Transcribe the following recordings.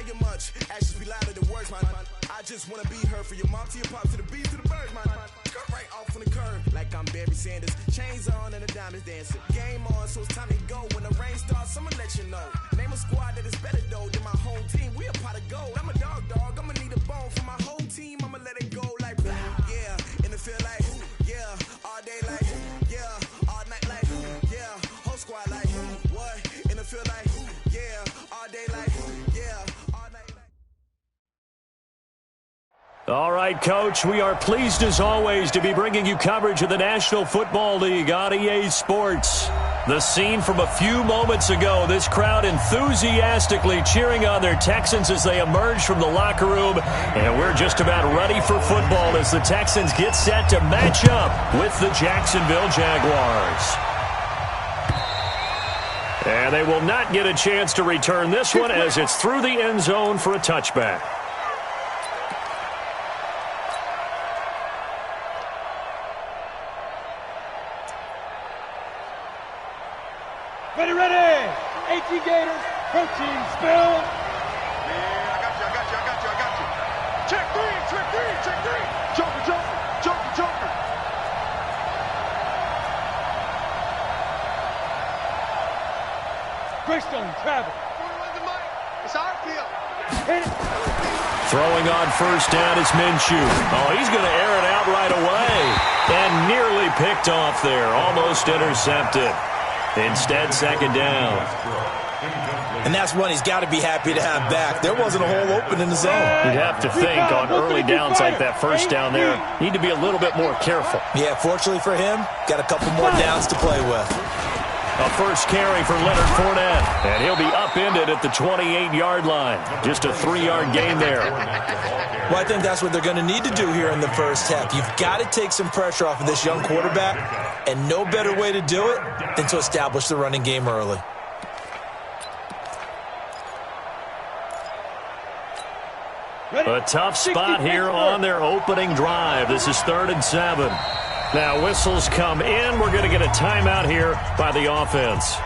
get much. Actions be louder than words, man. I just wanna be her for your mom to your pop to the beat to the birds, man. Cut right off on the curb like I'm Barry Sanders. Chains on and the diamonds dancing. Game on, so it's time to go. When the rain starts, I'ma let you know. Name a squad that is better though than my whole team. We a pot of gold. I'm a dog. I'ma need a bone for my whole team. I'ma let it go like yeah. In the field like yeah. All day like yeah. All night like yeah. Whole squad like what? In the field like yeah. All day like yeah. All night like. All right, Coach, we are pleased as always to be bringing you coverage of the National Football League on EA Sports. The scene from a few moments ago, this crowd enthusiastically cheering on their Texans as they emerge from the locker room. And we're just about ready for football as the Texans get set to match up with the Jacksonville Jaguars. And they will not get a chance to return this one as it's through the end zone for a touchback. Ready. 18 Gators, protein spill. Yeah, I got you. Check three. Joker. Greystone, travel. It's our field. Hit it. Throwing on first down is Minshew. Oh, he's going to air it out right away. And nearly picked off there. Almost intercepted. Instead, second down. And that's one he's got to be happy to have back. There wasn't a hole open in the zone. You'd have to think on early downs like that first down there, need to be a little bit more careful. Yeah, fortunately for him, got a couple more downs to play with. A first carry for Leonard Fournette, and he'll be upended at the 28-yard line. Just a 3-yard gain there. Well, I think that's what they're going to need to do here in the first half. You've got to take some pressure off of this young quarterback, and no better way to do it than to establish the running game early. A tough spot here on their opening drive. This is 3rd and 7. Now whistles come in. We're going to get a timeout here by the offense.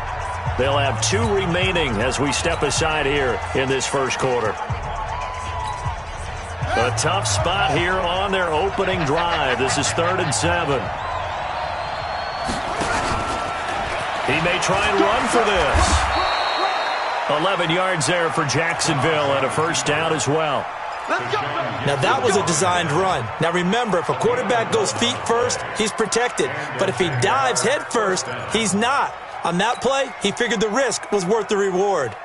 They'll have 2 remaining as we step aside here in this first quarter. A tough spot here on their opening drive. This is 3rd and 7. He may try and run for this. 11 yards there for Jacksonville and a first down as well. Now, that was a designed run. Now, remember, if a quarterback goes feet first, he's protected. But if he dives head first, he's not. On that play, he figured the risk was worth the reward.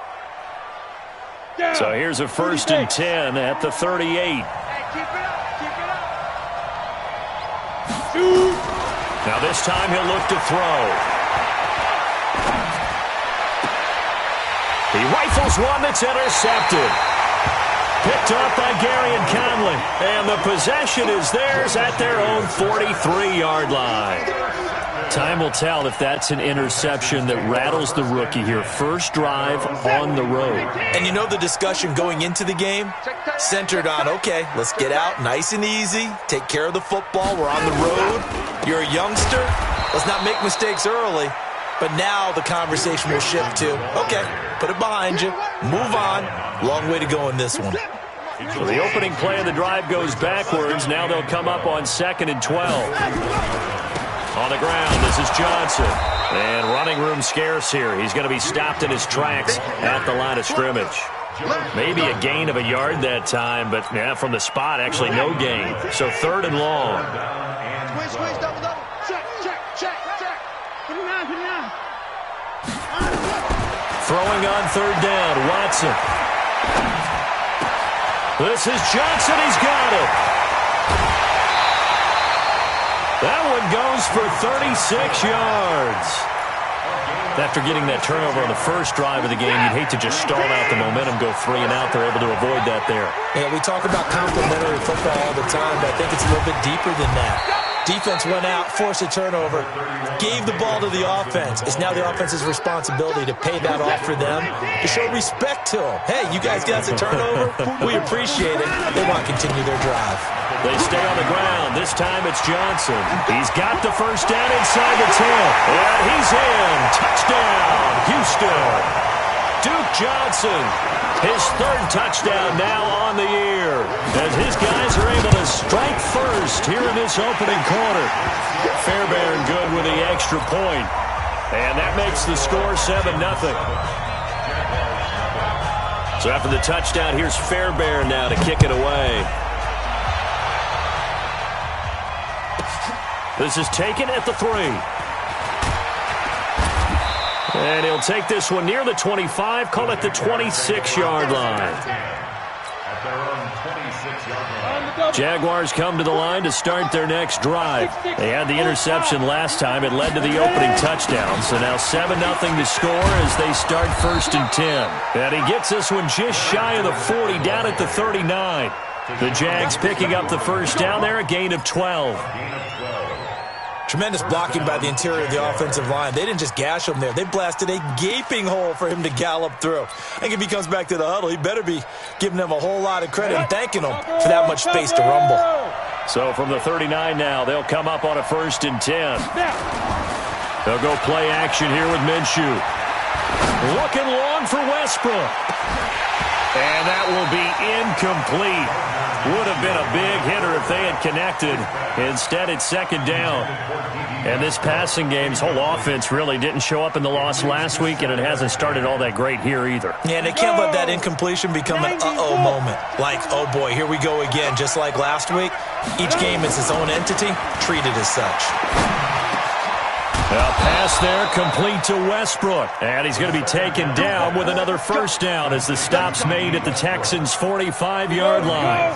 So here's a 1st and 10 at the 38. Hey, keep it up. Now this time he'll look to throw. He rifles one that's intercepted. Picked up by Gary and Conley. And the possession is theirs at their own 43-yard line. Time will tell if that's an interception that rattles the rookie here. First drive on the road. And you know the discussion going into the game? Centered on, okay, let's get out nice and easy. Take care of the football. We're on the road. You're a youngster. Let's not make mistakes early. But now the conversation will shift to, okay, put it behind you. Move on. Long way to go in this one. So the opening play of the drive goes backwards. Now they'll come up on 2nd and 12. On the ground, this is Johnson. And running room scarce here. He's going to be stopped in his tracks at the line of scrimmage. Maybe a gain of a yard that time, but yeah, from the spot, actually no gain. So 3rd and long. Squeeze, double. Check. Put it down. Throwing on 3rd down, Watson. This is Johnson. He's got it. That one goes for 36 yards. After getting that turnover on the first drive of the game, you'd hate to just stall out the momentum, go 3 and out. They're able to avoid that there. Yeah, we talk about complementary football all the time, but I think it's a little bit deeper than that. Defense went out, forced a turnover, gave the ball to the offense. It's now the offense's responsibility to pay that off for them, to show respect to them. Hey, you guys got a turnover? We appreciate it. They want to continue their drive. They stay on the ground. This time it's Johnson. He's got the first down inside the 10. And he's in. Touchdown, Houston. Duke Johnson. His third touchdown now on the year, as his guys are able to strike first here in this opening quarter. Fairbairn good with the extra point, and that makes the score 7-0. So after the touchdown, here's Fairbairn now to kick it away. This is taken at the 3. And he'll take this one near the 25, call it the 26-yard line. Jaguars come to the line to start their next drive. They had the interception last time. It led to the opening touchdown. So now 7-0 to score as they start 1st and 10. And he gets this one just shy of the 40, down at the 39. The Jags picking up the first down there, a gain of 12. Tremendous blocking by the interior of the offensive line. They didn't just gash him there. They blasted a gaping hole for him to gallop through. I think if he comes back to the huddle, he better be giving them a whole lot of credit and thanking them for that much space to rumble. So from the 39 now, they'll come up on a 1st and 10. They'll go play action here with Minshew. Looking long for Westbrook. And that will be incomplete. Would have been a big hitter if they had connected. Instead, it's 2nd down. And this passing game's whole offense really didn't show up in the loss last week, and it hasn't started all that great here either. Yeah, and they can't let that incompletion become an uh-oh moment. Like, oh boy, here we go again, just like last week. Each game is its own entity, treated as such. A pass there, complete to Westbrook. And he's going to be taken down with another 1st down as the stop's made at the Texans' 45-yard line.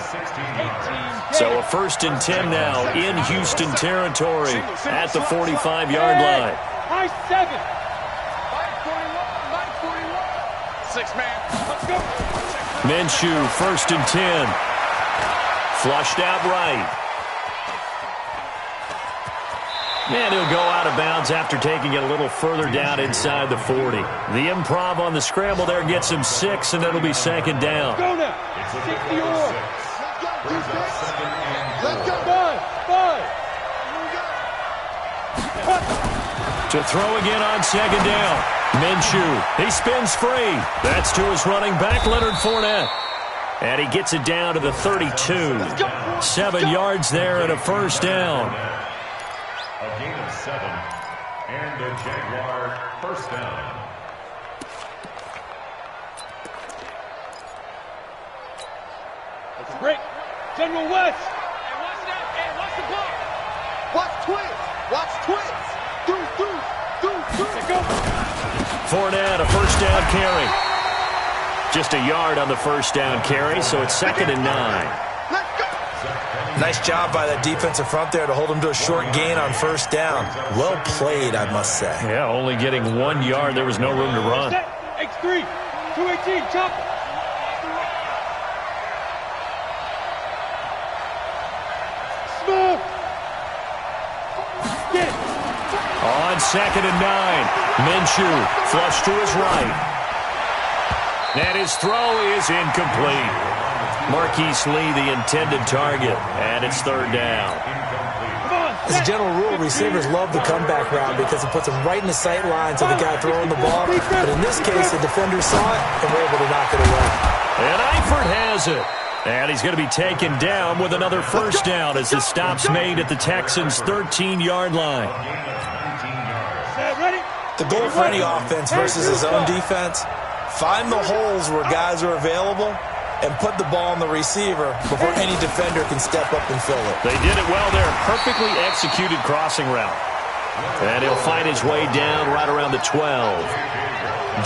So a 1st and 10 now in Houston territory at the 45-yard line. High 7. 6-man. Let's go. Minshew, 1st and 10. Flushed out right. And he'll go out of bounds after taking it a little further down inside the 40. The improv on the scramble there gets him 6, and it'll be 2nd down. Go now. 60 or. Let's go. 5. To throw again on 2nd down. Minshew, he spins free. That's to his running back, Leonard Fournette. And he gets it down to the 32. 7 yards there and a 1st down. A gain of 7, and a Jaguar 1st down. It's a break. General West. Hey, watch that. Hey, watch the ball. Watch twins. Watch twins. Go. Fournette, a 1st down carry. Just a yard on the 1st down carry, so it's 2nd and 9. Let's go. Nice job by that defensive front there to hold him to a short gain on 1st down. Well played, I must say. Yeah, only getting 1 yard. There was no room to run. X3. 218. Chop. Smooth. Get it. On 2nd and 9. Minshew, flush to his right. And his throw is incomplete. Marquise Lee, the intended target, and it's 3rd down. As a general rule, receivers love the comeback route because it puts them right in the sight lines of the guy throwing the ball. But in this case, the defender saw it and were able to knock it away. And Eifert has it. And he's going to be taken down with another 1st down as the stop's made at the Texans' 13-yard line. The goal for any offense versus his own defense, find the holes where guys are available and put the ball on the receiver before any defender can step up and fill it. They did it well there. Perfectly executed crossing route. And he'll find his way down right around the 12.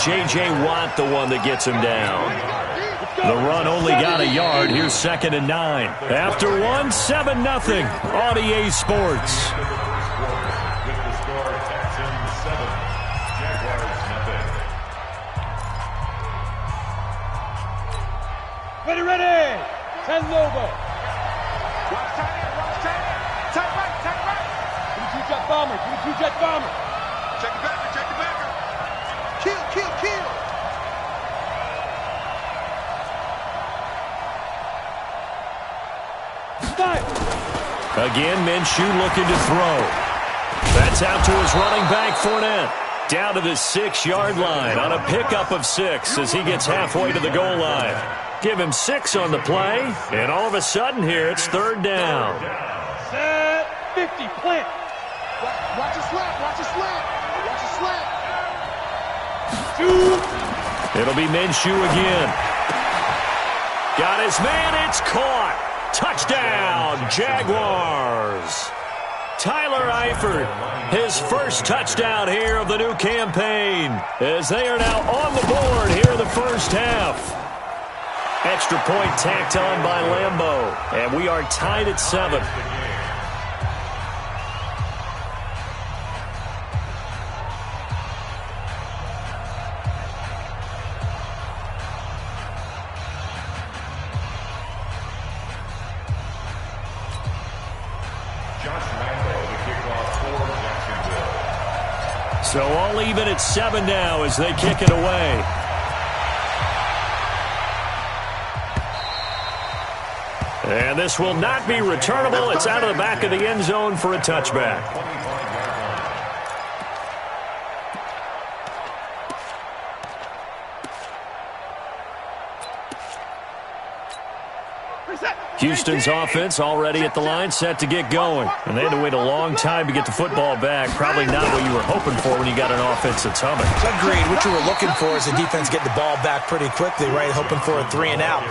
J.J. Watt, the one that gets him down. The run only got a yard. Here's 2nd and 9. After 1, 7-0 on EA Sports. With the score, Texans 7, Jaguars nothing. Ready. 10 Lobo. Watch tight end. Watch tight end. Tight right. Give me 2 jet bomber. Check the backer. Kill. Five. Again, Minshew looking to throw. That's out to his running back, Fournette. Down to the 6-yard line on a pickup of 6 as he gets halfway to the goal line. Give him 6 on the play, and all of a sudden here it's third down. Set 50, plant. Watch your slant, watch your slant, watch your slant. Two. It'll be Minshew again. Got his man, it's caught. Touchdown, Jaguars. Tyler Eifert, his first touchdown here of the new campaign, as they are now on the board here in the first half. Extra point tacked on by Lambeau, and we are tied at 7. So all even at 7 now as they kick it away. And this will not be returnable. It's out of the back of the end zone for a touchback. Houston's offense already at the line, set to get going. And they had to wait a long time to get the football back. Probably not what you were hoping for when you got an offense that's humming. Agreed. What you were looking for is the defense get the ball back pretty quickly, right? Hoping for a 3-and-out.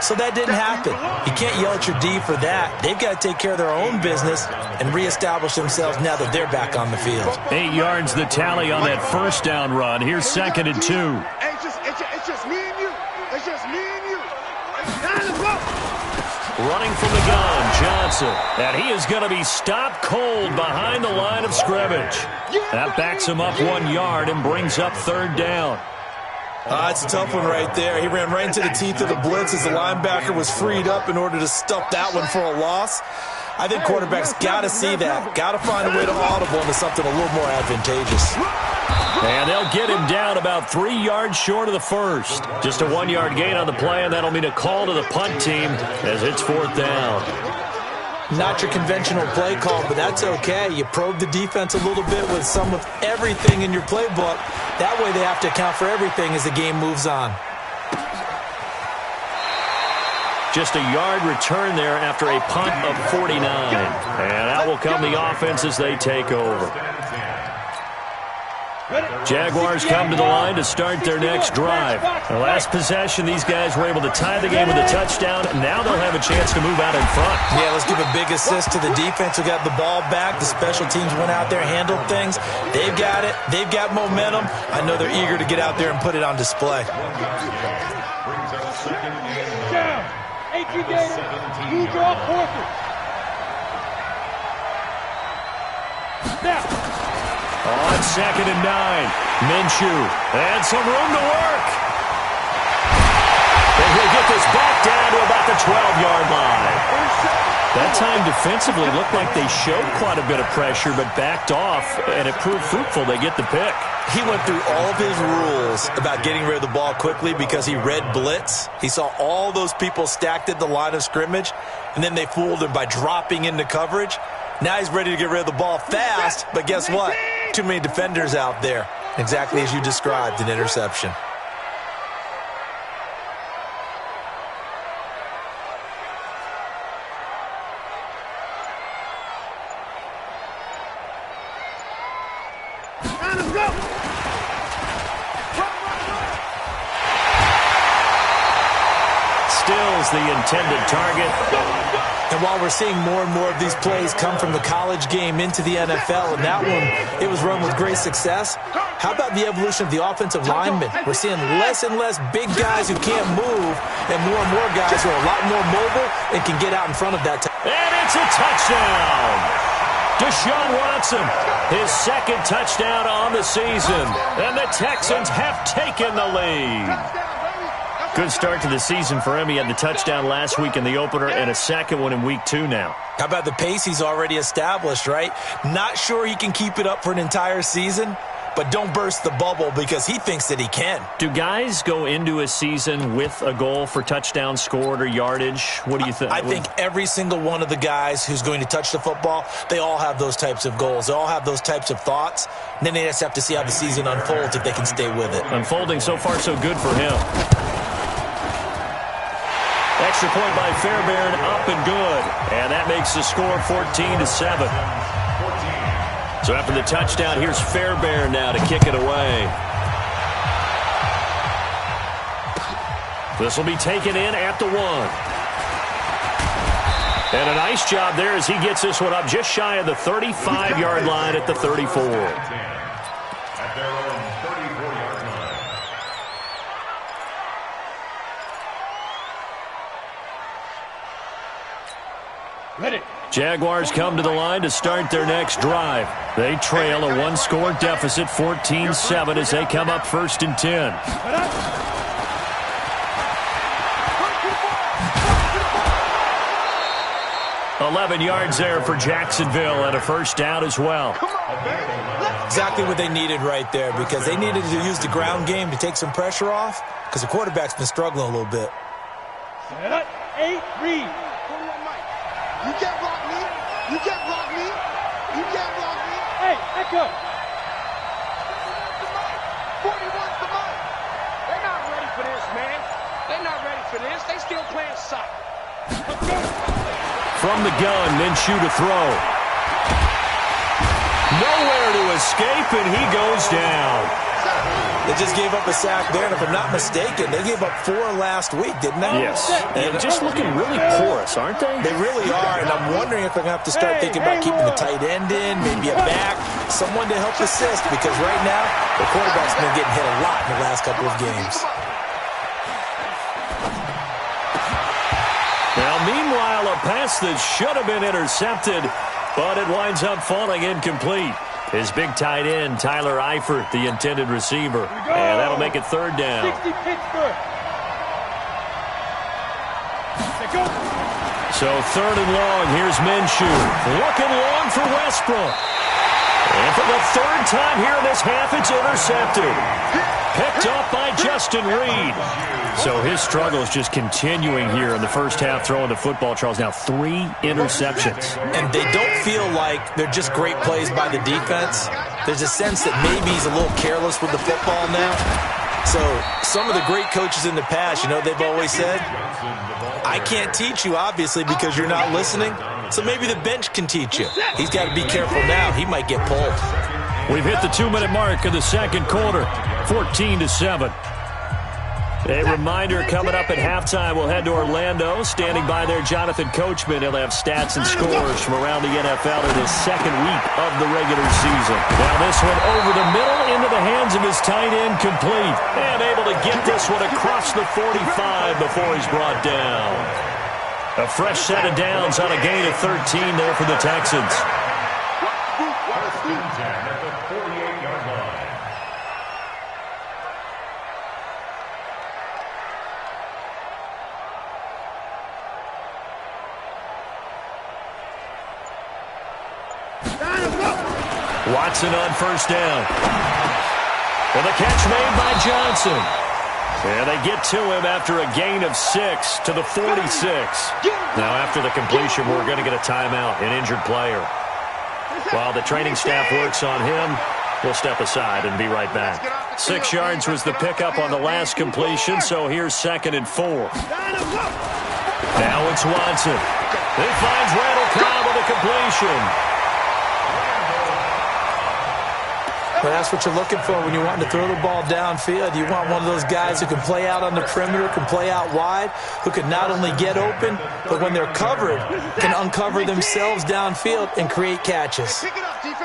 So that didn't happen. You can't yell at your D for that. They've got to take care of their own business and reestablish themselves now that they're back on the field. 8 yards the tally on that first down run. Here's 2nd and 2. It's just me and you. It's just me and you. It's time to go. Running from the gun, Johnson. And he is going to be stopped cold behind the line of scrimmage. That backs him up 1 yard and brings up third down. It's a tough one right there. He ran right into the teeth of the blitz as the linebacker was freed up in order to stuff that one for a loss. I think quarterbacks got to see that. Got to find a way to audible into something a little more advantageous. And they'll get him down about 3 yards short of the first. Just a 1 yard gain on the play, and that'll mean a call to the punt team as it's fourth down. Not your conventional play call, but that's okay. You probe the defense a little bit with some of everything in your playbook. That way they have to account for everything as the game moves on. Just a yard return there after a punt of 49. And out will come the offense as they take over. Jaguars come to the line to start their next drive. The last possession, these guys were able to tie the game with a touchdown. Now they'll have a chance to move out in front. Yeah, let's give a big assist to the defense who got the ball back. The special teams went out there, handled things. They've got it. They've got momentum. I know they're eager to get out there and put it on display. Down. 18 Gators. You draw Porter. Now. On 2nd and 9, Minshew, and some room to work. And he'll get this back down to about the 12-yard line. That time defensively looked like they showed quite a bit of pressure, but backed off, and it proved fruitful. They get the pick. He went through all of his rules about getting rid of the ball quickly because he read blitz. He saw all those people stacked at the line of scrimmage, and then they fooled him by dropping into coverage. Now he's ready to get rid of the ball fast, but guess what? Too many defenders out there. Exactly as you described, an interception. Stills the intended target. And while we're seeing more and more of these plays come from the college game into the NFL, and that one, it was run with great success, how about the evolution of the offensive linemen? We're seeing less and less big guys who can't move and more guys who are a lot more mobile and can get out in front of that. And it's a touchdown. Deshaun Watson, his 2nd touchdown on the season. And the Texans have taken the lead. Good start to the season for him. He had the touchdown last week in the opener and a second one in week 2 now. How about the pace he's already established, right? Not sure he can keep it up for an entire season, but don't burst the bubble because he thinks that he can. Do guys go into a season with a goal for touchdowns scored or yardage? What do you think? I think every single one of the guys who's going to touch the football, they all have those types of goals. They all have those types of thoughts. And then they just have to see how the season unfolds if they can stay with it. Unfolding so far so good for him. Extra point by Fairbairn, up and good. And that makes the score 14-7. So after the touchdown, here's Fairbairn now to kick it away. This will be taken in at the 1. And a nice job there as he gets this one up just shy of the 35-yard line at the 34. At their own 34-yard line. Ready. Jaguars come to the line to start their next drive. They trail a one-score deficit, 14-7, as they come up 1st and 10. 11 yards there for Jacksonville and a first down as well. Exactly what they needed right there because they needed to use the ground game to take some pressure off because the quarterback's been struggling a little bit. Set. 8, read. You can't block me. You can't block me. You can't block me. Hey, echo. 41's the mic. They're not ready for this, man. They're not ready for this. They still playing soccer. From the gun, Minshew to throw. Nowhere to escape, and he goes down. They just gave up a sack there, and if I'm not mistaken, they gave up 4 last week, didn't they? Yes, and just looking really porous, aren't they? They really are, and I'm wondering if they're going to have to start thinking about keeping the tight end in, maybe a back, someone to help assist, because right now, the quarterback's been getting hit a lot in the last couple of games. Now, meanwhile, a pass that should have been intercepted, but it winds up falling incomplete. His big tight end, Tyler Eifert, the intended receiver. And that'll make it 3rd down. 60 Pittsburgh. So 3rd and long, here's Minshew. Looking long for Westbrook. And for the 3rd time here in this half, it's intercepted. Picked up by Justin Reed. So his struggle is just continuing here in the first half throwing the football, Charles. Now 3 interceptions. And they don't feel like they're just great plays by the defense. There's a sense that maybe he's a little careless with the football now. So some of the great coaches in the past, you know, they've always said, I can't teach you, obviously, because you're not listening. So maybe the bench can teach you. He's got to be careful now. He might get pulled. We've hit the 2-minute mark of the second quarter, 14-7. A reminder coming up at halftime, we'll head to Orlando. Standing by there, Jonathan Coachman. He'll have stats and scores from around the NFL in his second week of the regular season. Now this one over the middle into the hands of his tight end, complete. And able to get this one across the 45 before he's brought down. A fresh set of downs on a gain of 13 there for the Texans. First and 10 at the 48-yard line. Watson on first down. And the catch made by Johnson. And they get to him after a gain of 6 to the 46. Now after the completion, we're going to get a timeout, an injured player. While the training staff works on him, we'll step aside and be right back. 6 yards was the pickup on the last completion, so here's 2nd and 4. Now it's Watson. He finds Randall Cobb with a completion. Well, that's what you're looking for when you want to throw the ball downfield. You want one of those guys who can play out on the perimeter, can play out wide, who can not only get open, but when they're covered, can uncover themselves downfield and create catches.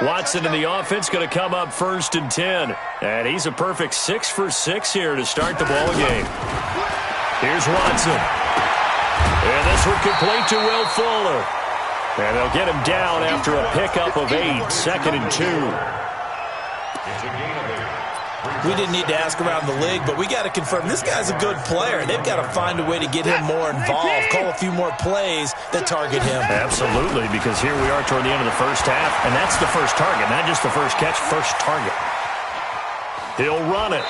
Watson in the offense going to come up 1st and 10. And he's a perfect 6 for 6 here to start the ball game. Here's Watson. And this one complete to Will Fuller. And they'll get him down after a pickup of 8, 2nd and 2. We didn't need to ask around the league, but we got to confirm this guy's a good player. They've got to find a way to get him more involved, call a few more plays that target him. Absolutely, because here we are toward the end of the first half, and that's the first target, not just the first catch, first target. He'll run it.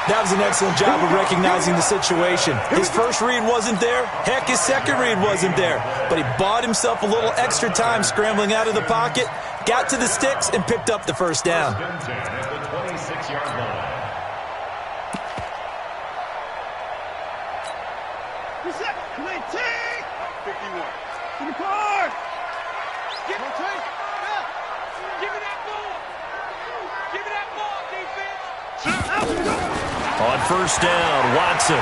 That was an excellent job of recognizing the situation. His first read wasn't there. Heck, his second read wasn't there. But he bought himself a little extra time scrambling out of the pocket, got to the sticks, and picked up the first down. At the 26-yard line. On first down, Watson.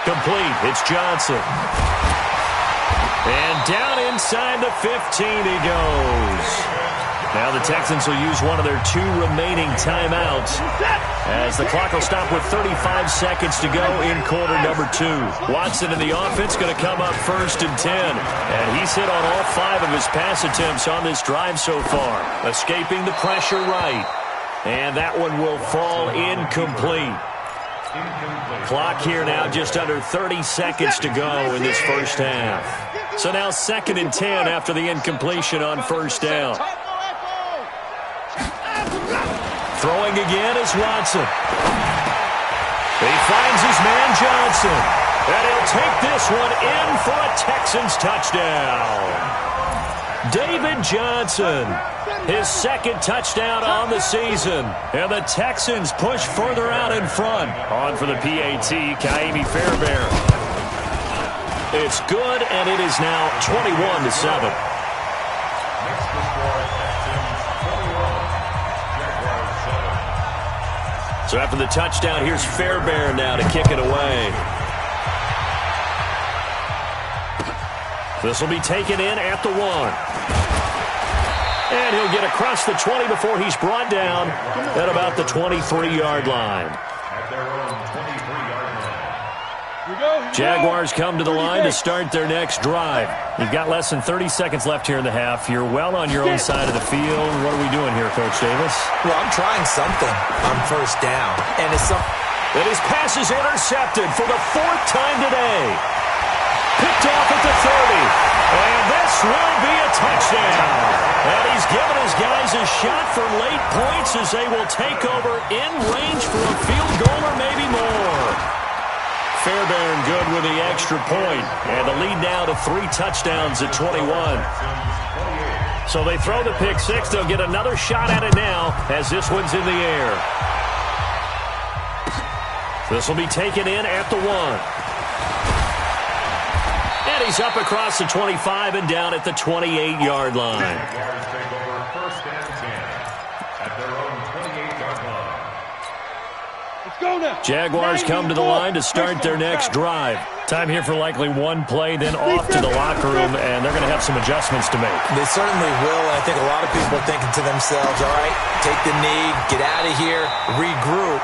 Complete. It's Johnson. And down inside the 15 he goes. Now the Texans will use one of their 2 remaining timeouts as the clock will stop with 35 seconds to go in quarter number 2. Watson in the offense going to come up first and 10. And he's hit on all 5 of his pass attempts on this drive so far. Escaping the pressure right. And that one will fall incomplete. Clock here now just under 30 seconds to go in this first half. So now 2nd and 10 after the incompletion on first down. Throwing again is Watson. He finds his man Johnson. And he'll take this one in for a Texans touchdown. David Johnson. His 2nd touchdown on the season. And the Texans push further out in front. On for the PAT, Kaimi Fairbairn. It's good, and it is now 21-7. So after the touchdown, here's Fairbairn now to kick it away. This will be taken in at the 1. And he'll get across the 20 before he's brought down at about the 23-yard line. At their own 23-yard line. Jaguars come to the line to start their next drive. You've got less than 30 seconds left here in the half. You're well on your own side of the field. What are we doing here, Coach Davis? Well, I'm trying something on first down. And it's something. And his pass is intercepted for the 4th time today. Picked off at the 30. And this will be a touchdown. And he's given his guys a shot for late points as they will take over in range for a field goal or maybe more. Fairbairn good with the extra point. And the lead now to 3 touchdowns at 21. So they throw the pick 6. They'll get another shot at it now as this one's in the air. This will be taken in at the 1. And he's up across the 25 and down at the 28-yard line. Jaguars take over first and 10 at their own 28-yard line. Let's go now. Jaguars come to the line to start their next drive. Time here for likely one play, then off to the locker room, and they're going to have some adjustments to make. They certainly will, and I think a lot of people are thinking to themselves, all right, take the knee, get out of here, regroup.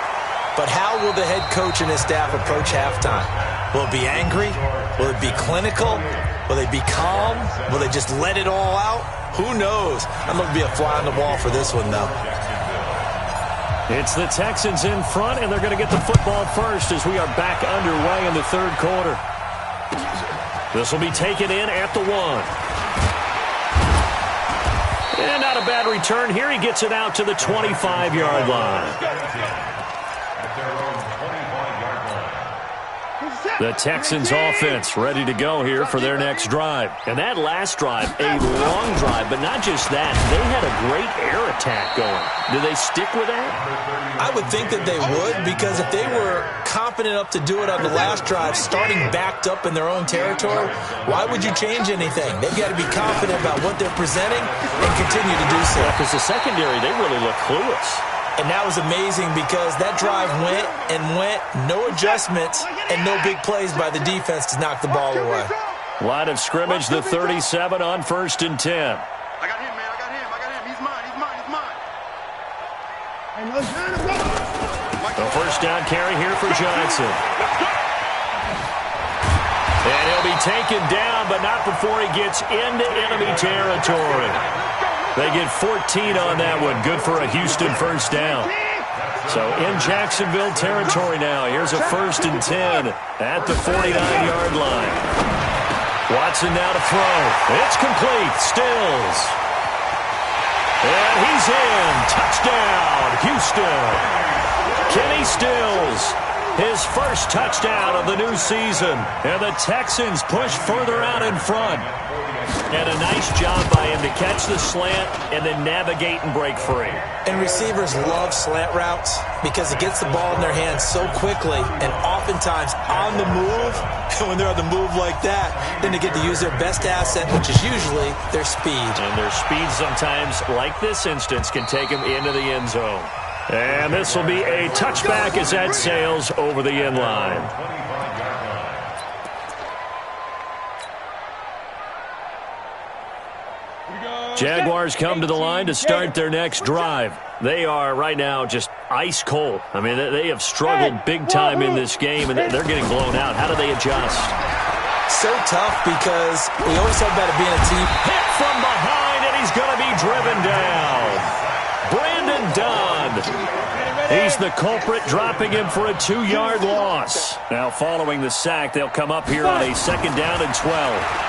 But how will the head coach and his staff approach halftime? Will it be angry? Will it be clinical? Will they be calm? Will they just let it all out? Who knows? I'm going to be a fly on the wall for this one, though. It's the Texans in front, and they're going to get the football first as we are back underway in the 3rd quarter. This will be taken in at the 1. And not a bad return here. He gets it out to the 25-yard line. The Texans offense ready to go here for their next drive. And that last drive, a long drive, but not just that. They had a great air attack going. Do they stick with that? I would think that they would, because if they were confident enough to do it on the last drive, starting backed up in their own territory, why would you change anything? They've got to be confident about what they're presenting and continue to do so. Because the secondary, they really look clueless. And that was amazing because that drive went and went, no adjustments, and no big plays by the defense to knock the ball away. Line of scrimmage, the 37 on first and 10. I got him, man. I got him. He's mine. The first down carry here for Johnson. And he'll be taken down, but not before he gets into enemy territory. They get 14 on that one. Good for a Houston first down. So in Jacksonville territory now. Here's a first and 10 at the 49-yard line. Watson now to throw. It's complete. Stills. And he's in. Touchdown, Houston. Kenny Stills, his first touchdown of the new season. And the Texans push further out in front. And a nice job by him to catch the slant and then navigate and break free. And receivers love slant routes because it gets the ball in their hands so quickly and oftentimes on the move. And when they're on the move like that, then they get to use their best asset, which is usually their speed. And their speed sometimes, like this instance, can take them into the end zone. And this will be a touchback as that sails over the end line. Jaguars come to the line to start their next drive. They are right now just ice cold. I mean, they have struggled big time in this game, and they're getting blown out. How do they adjust? So tough because we always talk about it being a team. Hit from behind, and he's going to be driven down. Brandon Dunn. He's the culprit, dropping him for a 2-yard loss. Now, following the sack, they'll come up here on a 2nd down and 12.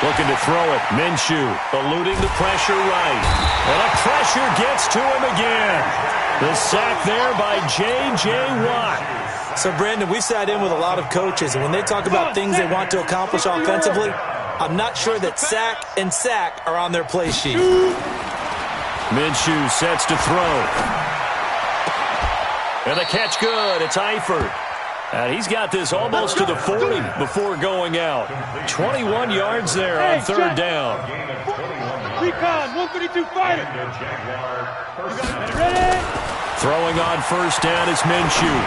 Looking to throw it. Minshew eluding the pressure right. And a pressure gets to him again. The sack there by J.J. Watt. So, Brandon, we sat in with a lot of coaches, and when they talk about things they want to accomplish offensively, I'm not sure that sack and sack are on their play sheet. Minshew sets to throw. And the catch good. It's Eifert. And he's got this almost to the 40 before going out. 21 yards there on 3rd down. Recon, 132 fighter. Ready? Throwing on 1st down is Minshew.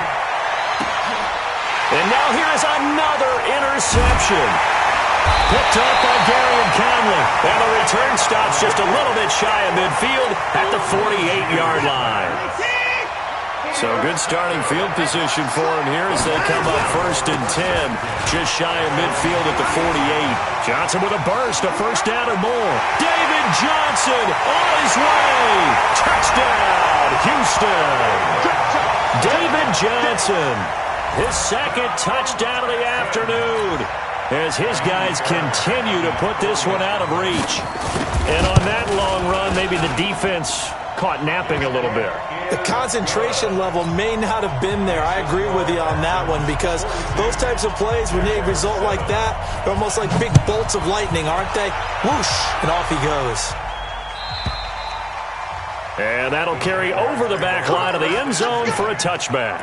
And now here is another interception. Picked up by Garyon Conley. And the return stops just a little bit shy of midfield at the 48-yard line. So good starting field position for him here as they come up 1st and 10. Just shy of midfield at the 48. Johnson with a burst, a 1st down or more. David Johnson on his way. Touchdown, Houston. David Johnson, his 2nd touchdown of the afternoon, as his guys continue to put this one out of reach. And on that long run, maybe the defense caught napping a little bit. The concentration level may not have been there. I agree with you on that one because those types of plays, when they result like that, they're almost like big bolts of lightning, aren't they? Whoosh, and off he goes. And that'll carry over the back line of the end zone for a touchback.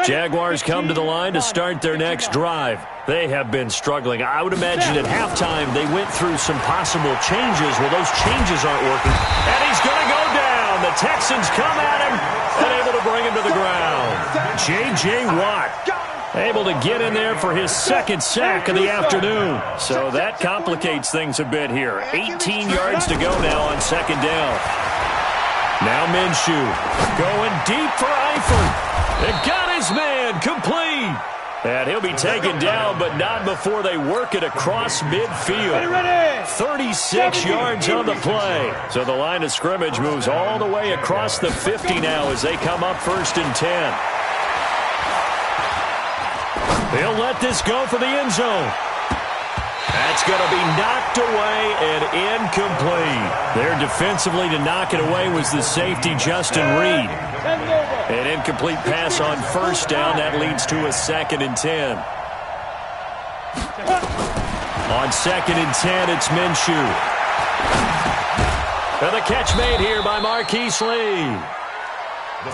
Jaguars come to the line to start their next drive. They have been struggling. I would imagine at halftime they went through some possible changes. Well, those changes aren't working. And he's going to go down. The Texans come at him and able to bring him to the ground. J.J. Watt able to get in there for his 2nd sack of the afternoon. So that complicates things a bit here. 18 yards to go now on 2nd down. Now Minshew going deep for Eifert. It got his man complete. And he'll be taken down, but not before they work it across midfield. 36 yards on the play. So the line of scrimmage moves all the way across the 50 now as they come up 1st and 10. They'll let this go for the end zone. That's going to be knocked away and incomplete. There defensively to knock it away was the safety, Justin Reed. An incomplete pass on 1st down. That leads to a 2nd and 10. On 2nd and 10, it's Minshew. And the catch made here by Marquise Lee.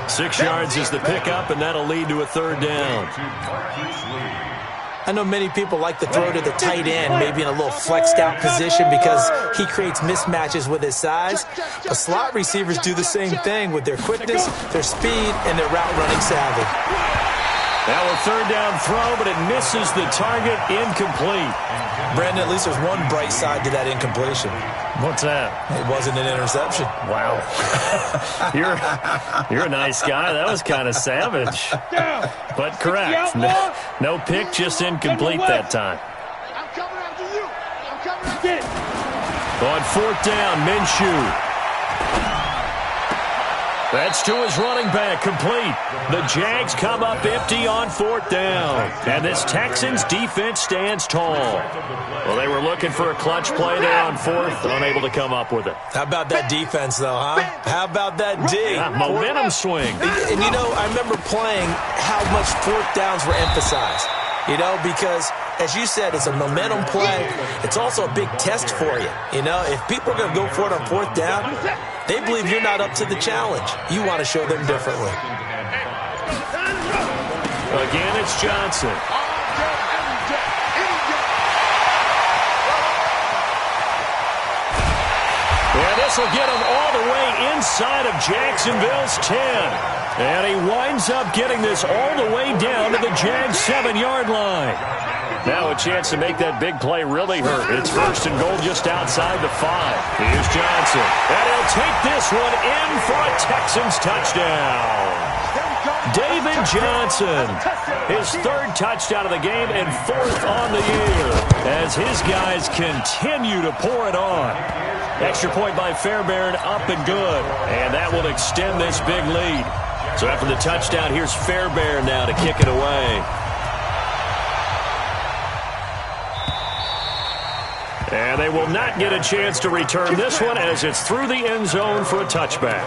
6 yards is the pickup, and that'll lead to a 3rd down. I know many people like to throw to the tight end, maybe in a little flexed out position because he creates mismatches with his size. But slot receivers do the same thing with their quickness, their speed, and their route running savvy. Now a 3rd down throw, but it misses the target, incomplete. Brandon, at least there's one bright side to that incompletion. What's that? It wasn't an interception. Wow. You're a nice guy. That was kind of savage. But correct. No pick, just incomplete that time. I'm coming after you. I'm coming after you. On 4th down, Minshew. That's to his running back, complete. The Jags come up empty on 4th down. And this Texans defense stands tall. Well, they were looking for a clutch play there on 4th, unable to come up with it. How about that defense, though, huh? How about that D? Yeah, momentum swing. And, you know, I remember playing how much 4th downs were emphasized. You know, because, as you said, it's a momentum play. It's also a big test for you. You know, if people are going to go for it on 4th down, they believe you're not up to the challenge. You want to show them differently. Again, it's Johnson. And this will get him all the way inside of Jacksonville's 10. And he winds up getting this all the way down to the Jags 7-yard line. Now a chance to make that big play really hurt. It's 1st and goal just outside the 5. Here's Johnson. And he'll take this one in for a Texans touchdown. David Johnson, his 3rd touchdown of the game and 4th on the year as his guys continue to pour it on. Extra point by Fairbairn, up and good. And that will extend this big lead. So after the touchdown, here's Fairbairn now to kick it away. And they will not get a chance to return this one as it's through the end zone for a touchback.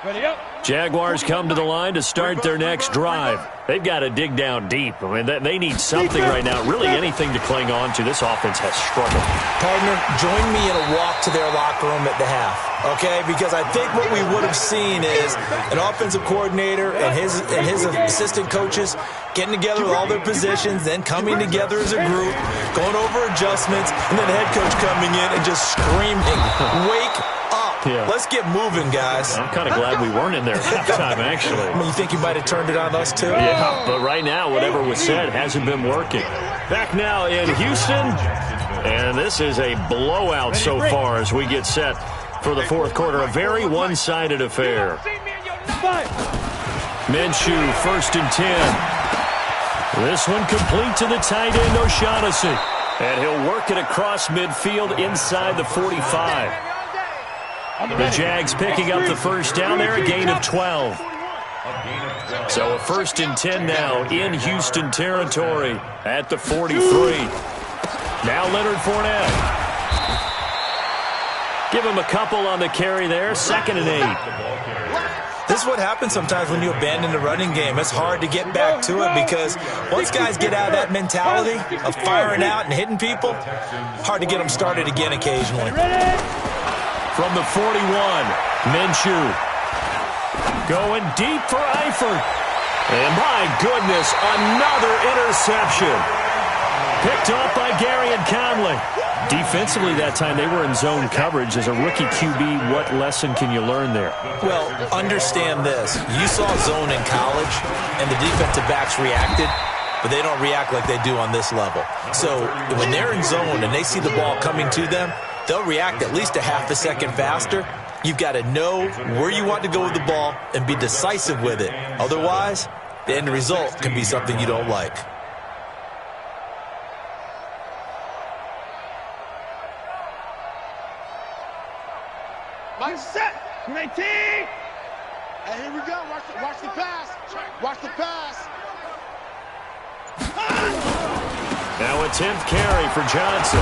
Ready up. Jaguars come to the line to start their next drive. They've got to dig down deep. I mean, they need something right now, really anything to cling on to. This offense has struggled. Partner, join me in a walk to their locker room at the half, okay? Because I think what we would have seen is an offensive coordinator and his assistant coaches getting together with all their positions, then coming together as a group, going over adjustments, and then the head coach coming in and just screaming, "Wake up. Yeah. Let's get moving, guys." I'm kind of glad we weren't in there at halftime, actually. I mean, you think you might have turned it on us, too? Yeah, but right now, whatever was said hasn't been working. Back now in Houston, and this is a blowout so far as we get set for the 4th quarter. A very one-sided affair. Minshew, 1st and 10. This one complete to the tight end, O'Shaughnessy. And he'll work it across midfield inside the 45. The Jags picking up the 1st down there, a gain of 12. So a 1st and 10 now in Houston territory at the 43. Now Leonard Fournette. Give him a couple on the carry there, 2nd and 8. This is what happens sometimes when you abandon the running game. It's hard to get back to it because once guys get out of that mentality of firing out and hitting people, hard to get them started again occasionally. From the 41, Minshew going deep for Eifert. And my goodness, another interception. Picked off by Gary and Conley. Defensively that time, they were in zone coverage. As a rookie QB, what lesson can you learn there? Well, understand this. You saw zone in college, and the defensive backs reacted, but they don't react like they do on this level. So when they're in zone and they see the ball coming to them, they'll react at least a half a second faster. You've got to know where you want to go with the ball and be decisive with it. Otherwise, the end result can be something you don't like. Line set. 19. Hey, here we go. Watch the pass. Watch the pass. Now a 10th carry for Johnson.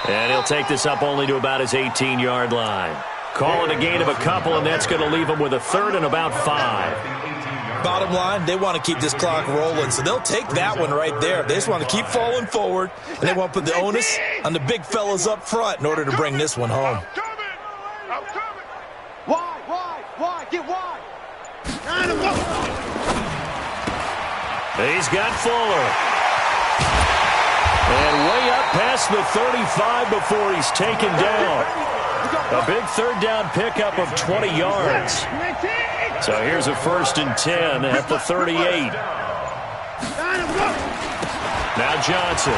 And he'll take this up only to about his 18-yard line. Calling a gain of a couple, and that's going to leave him with a 3rd and about 5. Bottom line, they want to keep this clock rolling, so they'll take that one right there. They just want to keep falling forward, and they want to put the onus on the big fellas up front in order to bring this one home. I'm coming. Wide. Get wide. He's got Fuller. And way up past the 35 before he's taken down. A big 3rd down pickup of 20 yards. So here's a 1st and 10 at the 38. Now Johnson.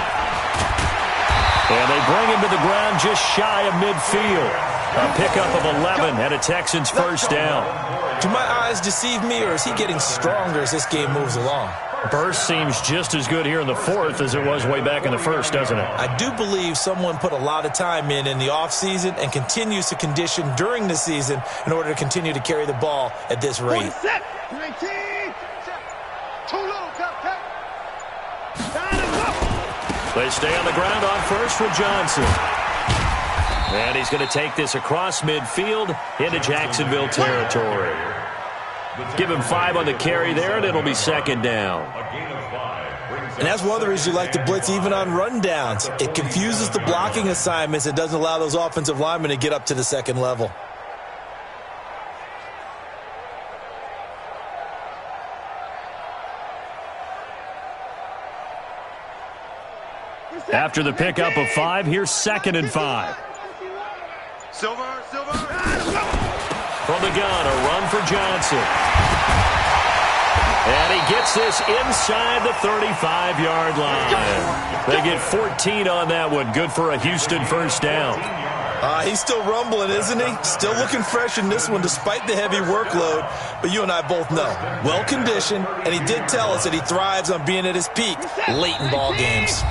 And they bring him to the ground just shy of midfield. A pickup of 11 and a Texans 1st down. Do my eyes deceive me, or is he getting stronger as this game moves along? Burst seems just as good here in the fourth as it was way back in the first, doesn't it? I do believe someone put a lot of time in the offseason and continues to condition during the season in order to continue to carry the ball at this rate. They stay on the ground on first with Johnson. And he's going to take this across midfield into Jacksonville territory. Give him 5 on the carry there, and it'll be second down. And that's one of the reasons you like to blitz even on rundowns. It confuses the blocking assignments. It doesn't allow those offensive linemen to get up to the second level. After the pickup of 5, here's 2nd and 5. Silver. From the gun, a run for Johnson. And he gets this inside the 35-yard line. They get 14 on that one. Good for a Houston first down. He's still rumbling, isn't he? Still looking fresh in this one despite the heavy workload. But you and I both know, well-conditioned, and he did tell us that he thrives on being at his peak late in ball games.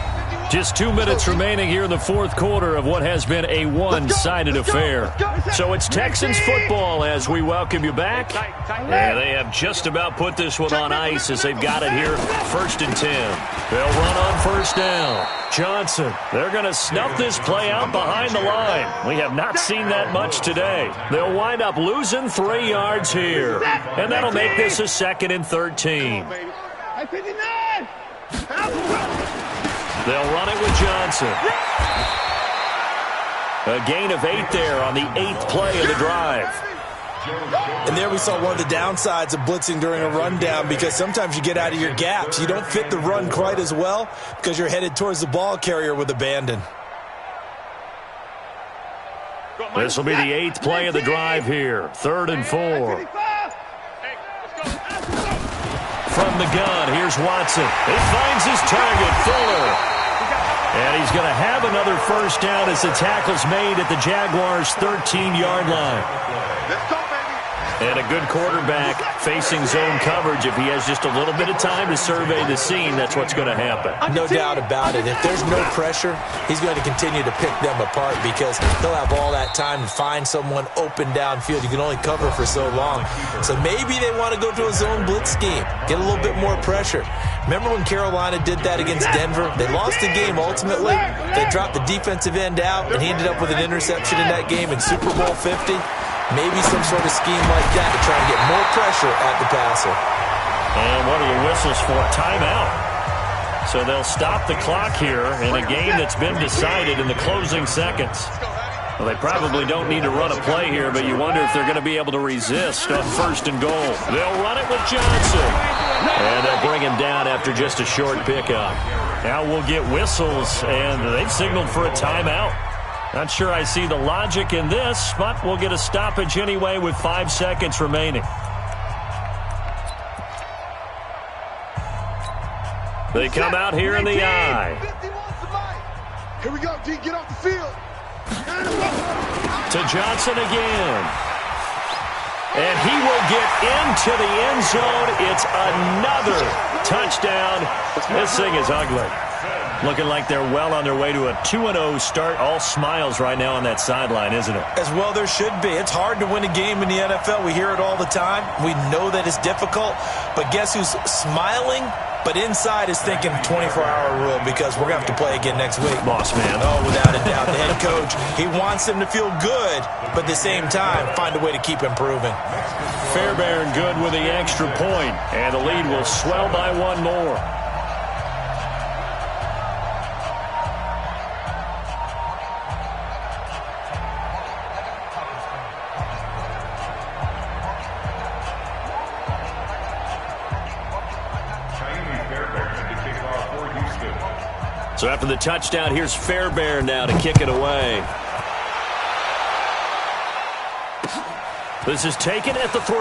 Just 2 minutes remaining here in the fourth quarter of what has been a one-sided affair. So it's Texans football as we welcome you back. And they have just about put this one on ice as they've got it here, 1st and 10. They'll run on first down. Johnson, they're going to snuff this play out behind the line. We have not seen that much today. They'll wind up losing 3 yards here. And that'll make this a 2nd and 13. They'll run it with Johnson. A gain of 8 there on the 8th play of the drive. And there we saw one of the downsides of blitzing during a rundown, because sometimes you get out of your gaps. You don't fit the run quite as well because you're headed towards the ball carrier with abandon. This will be the 8th play of the drive here. 3rd and 4. From the gun, here's Watson. He finds his target, Fuller. And he's going to have another first down as the tackle's made at the Jaguars' 13-yard line. Let's go, baby. And a good quarterback facing zone coverage. If he has just a little bit of time to survey the scene, that's what's going to happen. No doubt about it. If there's no pressure, he's going to continue to pick them apart because he'll have all that time to find someone open downfield. You can only cover for so long. So maybe they want to go to a zone blitz scheme, get a little bit more pressure. Remember when Carolina did that against Denver? They lost the game ultimately. They dropped the defensive end out, and he ended up with an interception in that game in Super Bowl 50. Maybe some sort of scheme like that to try and get more pressure at the passer. And what are the whistles for? Timeout. So they'll stop the clock here in a game that's been decided in the closing seconds. Well, they probably don't need to run a play here, but you wonder if they're going to be able to resist on 1st and goal. They'll run it with Johnson. And they'll bring him down after just a short pickup. Now we'll get whistles, and they've signaled for a timeout. Not sure I see the logic in this, but we'll get a stoppage anyway with 5 seconds remaining. They come out here in the I. Here we go, D. Get off the field. To Johnson again. And he will get into the end zone. It's another touchdown. This thing is ugly. Looking like they're well on their way to a 2-0 start. All smiles right now on that sideline, isn't it? As well there should be. It's hard to win a game in the NFL. We hear it all the time. We know that it's difficult. But guess who's smiling? But inside is thinking 24-hour rule because we're going to have to play again next week. Boss man. Oh, without a doubt. The head coach, he wants them to feel good, but at the same time, find a way to keep improving. Fairbairn good with the extra point, and the lead will swell by 1 more. So after the touchdown, here's Fairbairn now to kick it away. This is taken at the 3.